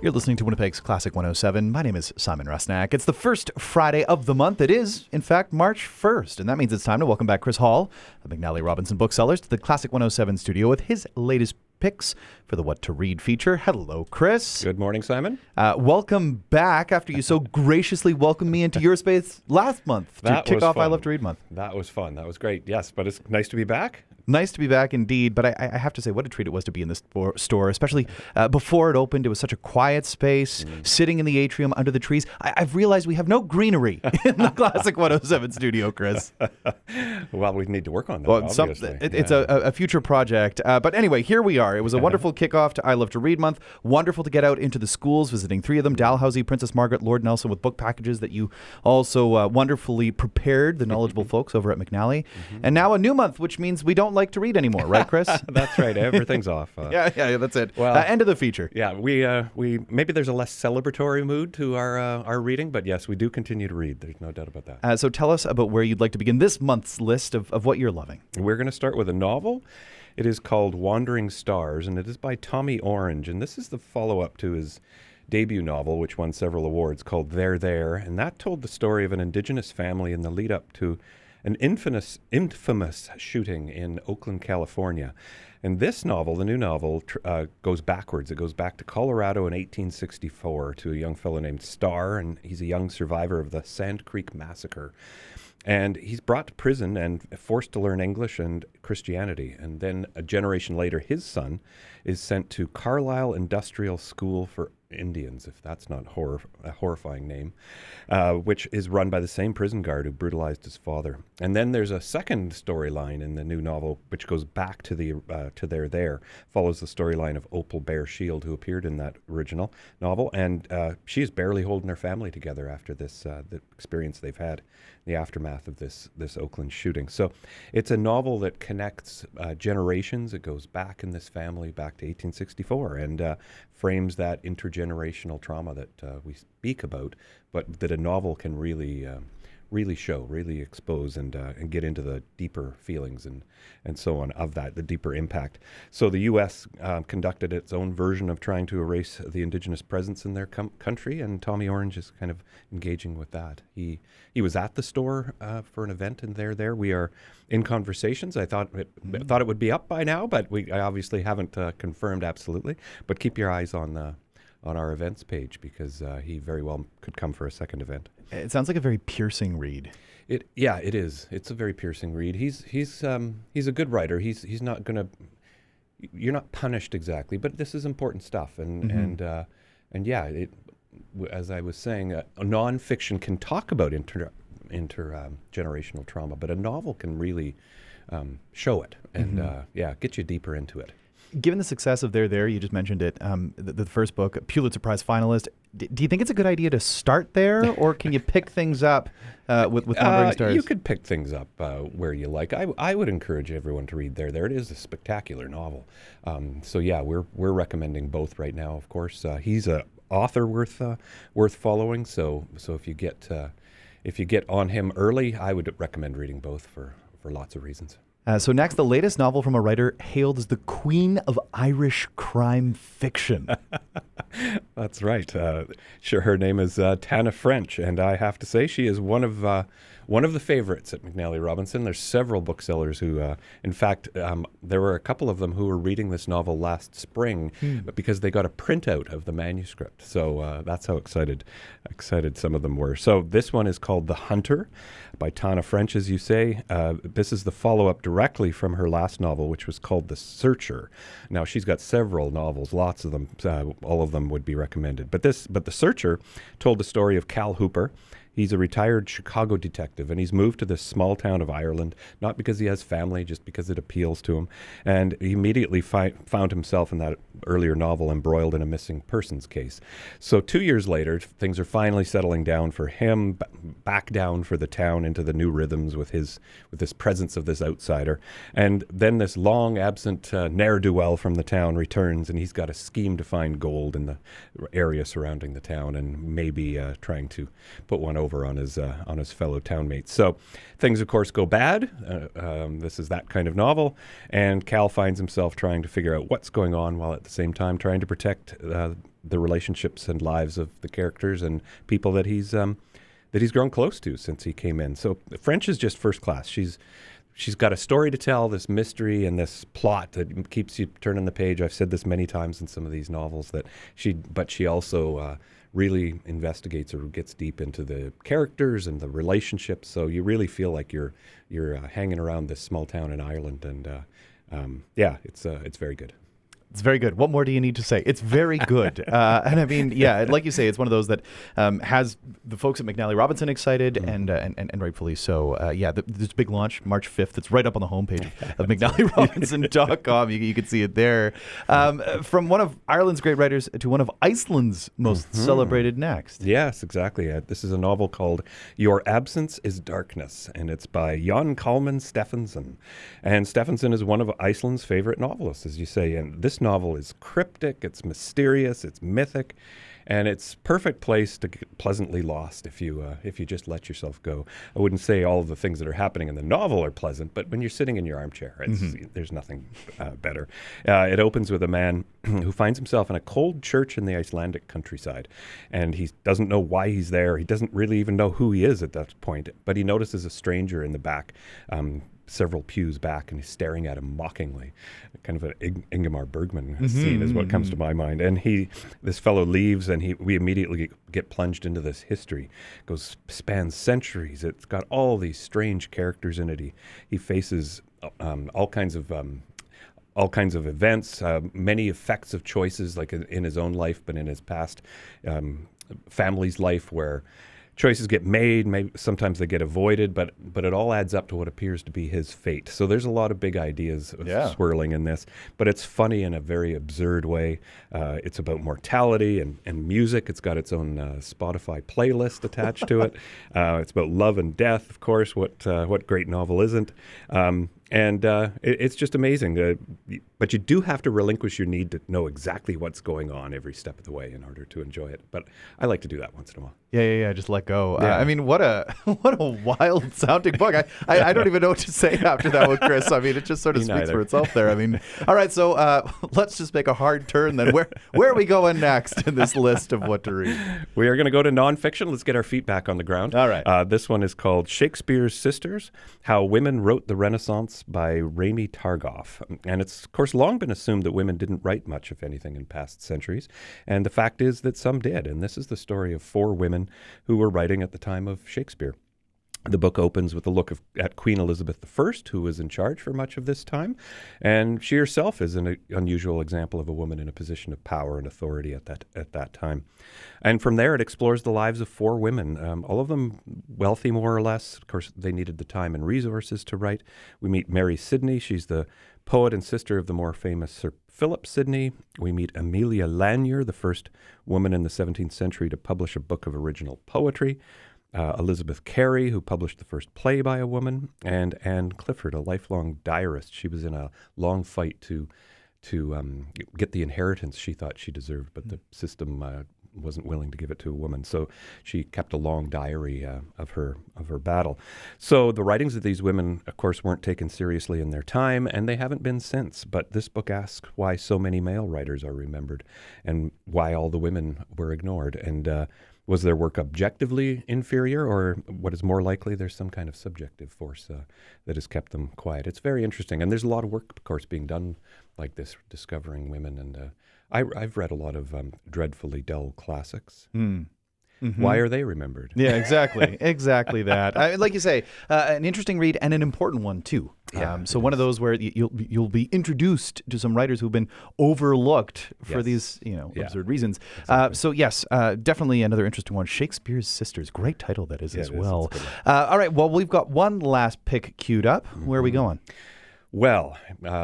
You're listening to Winnipeg's Classic 107. My name is Simon Rusnak. It's the first Friday of the month. It is, in fact, March 1st. And that means it's time to welcome back Chris Hall of McNally Robinson Booksellers to the Classic 107 studio with his latest picks for the What to Read feature. Hello, Chris. Good morning, Simon. Welcome back after you so graciously welcomed me into your space last month to kick off I Love to Read Month. That was fun. That was great. Yes, but it's nice to be back. Nice to be back indeed, but I have to say what a treat it was to be in this store, especially before it opened. It was such a quiet space, sitting in the atrium under the trees. I've realized we have no greenery in the Classic 107 studio, Chris. Well, we need to work on that, Well, obviously. It's a future project. But anyway, here we are. It was a wonderful kickoff to I Love to Read Month. Wonderful to get out into the schools, visiting 3 of them, Dalhousie, Princess Margaret, Lord Nelson, with book packages that you also wonderfully prepared, the knowledgeable folks over at McNally. And now a new month, which means we don't like to read anymore, right, Chris? That's right. Everything's off. Yeah, that's it. Well, end of the feature. Yeah, we maybe there's a less celebratory mood to our reading, but yes, we do continue to read. There's no doubt about that. So tell us about where you'd like to begin this month's list of what you're loving. We're going to start with a novel. It is called Wandering Stars, and it is by Tommy Orange, and this is the follow-up to his debut novel, which won several awards, called There, There, and that told the story of an Indigenous family in the lead-up to an infamous shooting in Oakland, California. And this novel, the new novel, goes backwards. It goes back to Colorado in 1864 to a young fellow named Starr, and he's a young survivor of the Sand Creek Massacre. And he's brought to prison and forced to learn English and Christianity. And then a generation later, his son is sent to Carlisle Industrial School for Indians, if that's not a horrifying name, which is run by the same prison guard who brutalized his father. And then there's a second storyline in the new novel, which goes back to There, follows the storyline of Opal Bear Shield, who appeared in that original novel, and she is barely holding her family together after this the experience they've had in the aftermath of this Oakland shooting. So it's a novel that connects generations. It goes back in this family, back to 1864, and frames that intergenerational trauma that we speak about, but that a novel can really show, really expose, and get into the deeper feelings and so on of that, the deeper impact. So the U.S. Conducted its own version of trying to erase the Indigenous presence in their country, and Tommy Orange is kind of engaging with that. He was at the store for an event, and there we are in conversations. I thought it would be up by now, but I obviously haven't confirmed absolutely. But keep your eyes on our events page, because he very well could come for a second event. It sounds like a very piercing read. It is. It's a very piercing read. He's a good writer. He's not gonna. You're not punished exactly, but this is important stuff. And yeah, as I was saying, a nonfiction can talk about intergenerational trauma, but a novel can really show it and get you deeper into it. Given the success of There, you just mentioned it, the first book, Pulitzer Prize finalist, do you think it's a good idea to start there, or can you pick things up with Wandering Stars? You could pick things up where you like. I would encourage everyone to read There. It is a spectacular novel. So yeah, we're recommending both right now. Of course, he's an author worth following. So if you get on him early, I would recommend reading both for lots of reasons. So next, the latest novel from a writer hailed as the queen of Irish crime fiction. That's right. Sure, her name is Tana French, and I have to say she is one of the favorites at McNally Robinson. There's several booksellers who, in fact, there were a couple of them who were reading this novel last spring, but because they got a printout of the manuscript. So that's how excited some of them were. So this one is called The Hunter by Tana French, as you say. This is the follow-up directly from her last novel, which was called The Searcher. Now, she's got several novels, lots of them. All of them would be recommended. But The Searcher told the story of Cal Hooper. He's a retired Chicago detective, and he's moved to this small town of Ireland, not because he has family, just because it appeals to him. And he immediately found himself in that earlier novel embroiled in a missing persons case. So 2 years later, things are finally settling down for him, back down for the town into the new rhythms with this presence of this outsider. And then this long absent ne'er-do-well from the town returns, and he's got a scheme to find gold in the area surrounding the town, and maybe trying to put one over over on his fellow townmates. So things, of course, go bad. This is that kind of novel, and Cal finds himself trying to figure out what's going on while at the same time trying to protect the relationships and lives of the characters and people that he's grown close to since he came in. So French is just first class. She's got a story to tell, this mystery and this plot that keeps you turning the page. I've said this many times in some of these novels but she also really investigates or gets deep into the characters and the relationships. So you really feel like you're hanging around this small town in Ireland, and it's very good. It's very good. What more do you need to say? It's very good. And I mean, yeah, like you say, it's one of those that has the folks at McNally Robinson excited, and rightfully so. This big launch, March 5th. It's right up on the homepage of McNallyRobinson.com. You can see it there. From one of Ireland's great writers to one of Iceland's most celebrated next. Yes, exactly. This is a novel called Your Absence is Darkness, and it's by Jan Kalman Stephenson. And Stephenson is one of Iceland's favorite novelists, as you say, and this novel is cryptic, it's mysterious, it's mythic, and it's perfect place to get pleasantly lost if you just let yourself go. I wouldn't say all of the things that are happening in the novel are pleasant, but when you're sitting in your armchair, there's nothing better. It opens with a man who finds himself in a cold church in the Icelandic countryside, and he doesn't know why he's there. He doesn't really even know who he is at that point, but he notices a stranger in the back, several pews back, and he's staring at him mockingly. Kind of an Ingmar Bergman scene is what comes to my mind. And this fellow leaves, and we immediately get plunged into this history. It spans centuries. It's got all these strange characters in it. He faces all kinds of events, many effects of choices, like in his own life, but in his past family's life, where choices get made, maybe sometimes they get avoided, but it all adds up to what appears to be his fate. So there's a lot of big ideas swirling in this, but it's funny in a very absurd way. It's about mortality and music. It's got its own Spotify playlist attached to it. It's about love and death, of course. What great novel isn't? It's just amazing. But you do have to relinquish your need to know exactly what's going on every step of the way in order to enjoy it. But I like to do that once in a while. Yeah. Just let go. I mean, what a wild sounding book. I don't even know what to say after that one, Chris. I mean, it just sort of speaks for itself there. I mean, all right. So let's just make a hard turn then. Where are we going next in this list of what to read? We are going to go to nonfiction. Let's get our feet back on the ground. All right. This one is called Shakespeare's Sisters: How Women Wrote the Renaissance by Rami Targoff. And it's, of course, long been assumed that women didn't write much, if anything, in past centuries. And the fact is that some did. And this is the story of 4 women who were writing at the time of Shakespeare. The book opens with a look at Queen Elizabeth I, who was in charge for much of this time. And she herself is an unusual example of a woman in a position of power and authority at that time. And from there, it explores the lives of 4 women, all of them wealthy, more or less. Of course, they needed the time and resources to write. We meet Mary Sidney. She's the poet and sister of the more famous Sir Philip Sidney. We meet Amelia Lanier, the first woman in the 17th century to publish a book of original poetry. Elizabeth Carey, who published the first play by a woman, and Anne Clifford, a lifelong diarist. She was in a long fight to get the inheritance she thought she deserved, but the system wasn't willing to give it to a woman. So she kept a long diary of her battle. So the writings of these women, of course, weren't taken seriously in their time, and they haven't been since. But this book asks why so many male writers are remembered and why all the women were ignored. And was their work objectively inferior, or what is more likely, there's some kind of subjective force that has kept them quiet? It's very interesting. And there's a lot of work, of course, being done like this, discovering women. And I've read a lot of dreadfully dull classics. Why are they remembered? Yeah, exactly. Exactly that. Like you say, an interesting read and an important one, too. Yeah, so one of those where you'll be introduced to some writers who've been overlooked for these absurd reasons. Exactly. So yes, definitely another interesting one. Shakespeare's Sisters. Great title that is as well. All right. Well, we've got one last pick queued up. Where are we going? Well,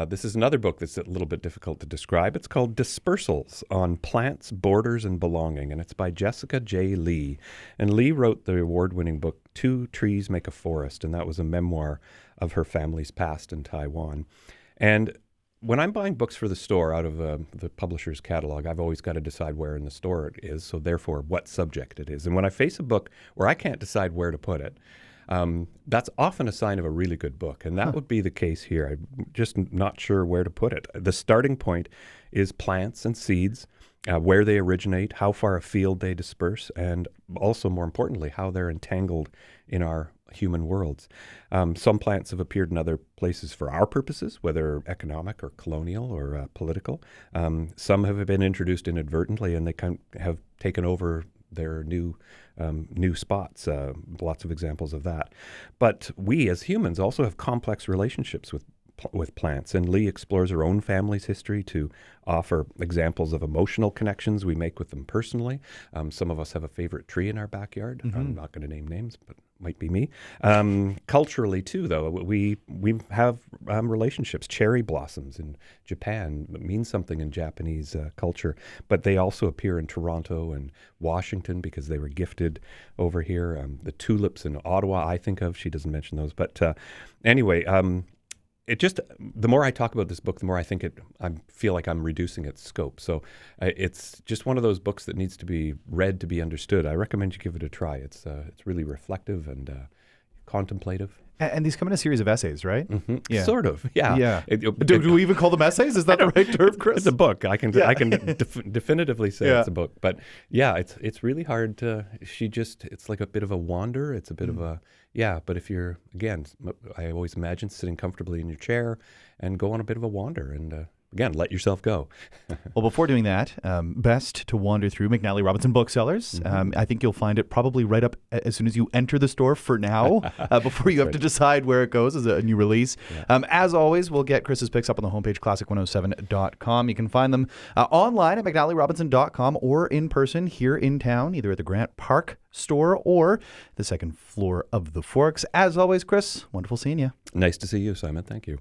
this is another book that's a little bit difficult to describe. It's called Dispersals on Plants, Borders, and Belonging, and it's by Jessica J. Lee. And Lee wrote the award-winning book, 2 Trees Make a Forest, and that was a memoir of her family's past in Taiwan. And when I'm buying books for the store out of the publisher's catalog, I've always got to decide where in the store it is, so therefore what subject it is. And when I face a book where I can't decide where to put it, that's often a sign of a really good book. And that would be the case here. I'm just not sure where to put it. The starting point is plants and seeds, where they originate, how far afield they disperse, and also, more importantly, how they're entangled in our human worlds. Some plants have appeared in other places for our purposes, whether economic or colonial or political. Some have been introduced inadvertently, and they have taken over their new spots. Lots of examples of that. But we, as humans, also have complex relationships with plants, and Lee explores her own family's history to offer examples of emotional connections we make with them personally. Some of us have a favorite tree in our backyard. I'm not going to name names, but might be me. Culturally, too, though, we have relationships. Cherry blossoms in Japan mean something in Japanese culture, but they also appear in Toronto and Washington because they were gifted over here. The tulips in Ottawa, I think of. She doesn't mention those, but anyway. It just, the more I talk about this book, the more I think I feel like I'm reducing its scope. So it's just one of those books that needs to be read to be understood. I recommend you give it a try. It's really reflective and contemplative. And these come in a series of essays, right? Mm-hmm. Yeah. Sort of, yeah. Yeah. Do we even call them essays? Is that the right term, Chris? It's a book. I can definitively say it's a book. But yeah, it's really hard to. It's like a bit of a wander. It's a bit of a But if you're I always imagine sitting comfortably in your chair and go on a bit of a wander and. Again, let yourself go. Well, before doing that, best to wander through McNally Robinson Booksellers. I think you'll find it probably right up as soon as you enter the store for now, before you have to decide where it goes as a new release. Yeah. As always, we'll get Chris's picks up on the homepage, classic107.com. You can find them online at McNallyRobinson.com or in person here in town, either at the Grant Park store or the second floor of the Forks. As always, Chris, wonderful seeing you. Nice to see you, Simon. Thank you.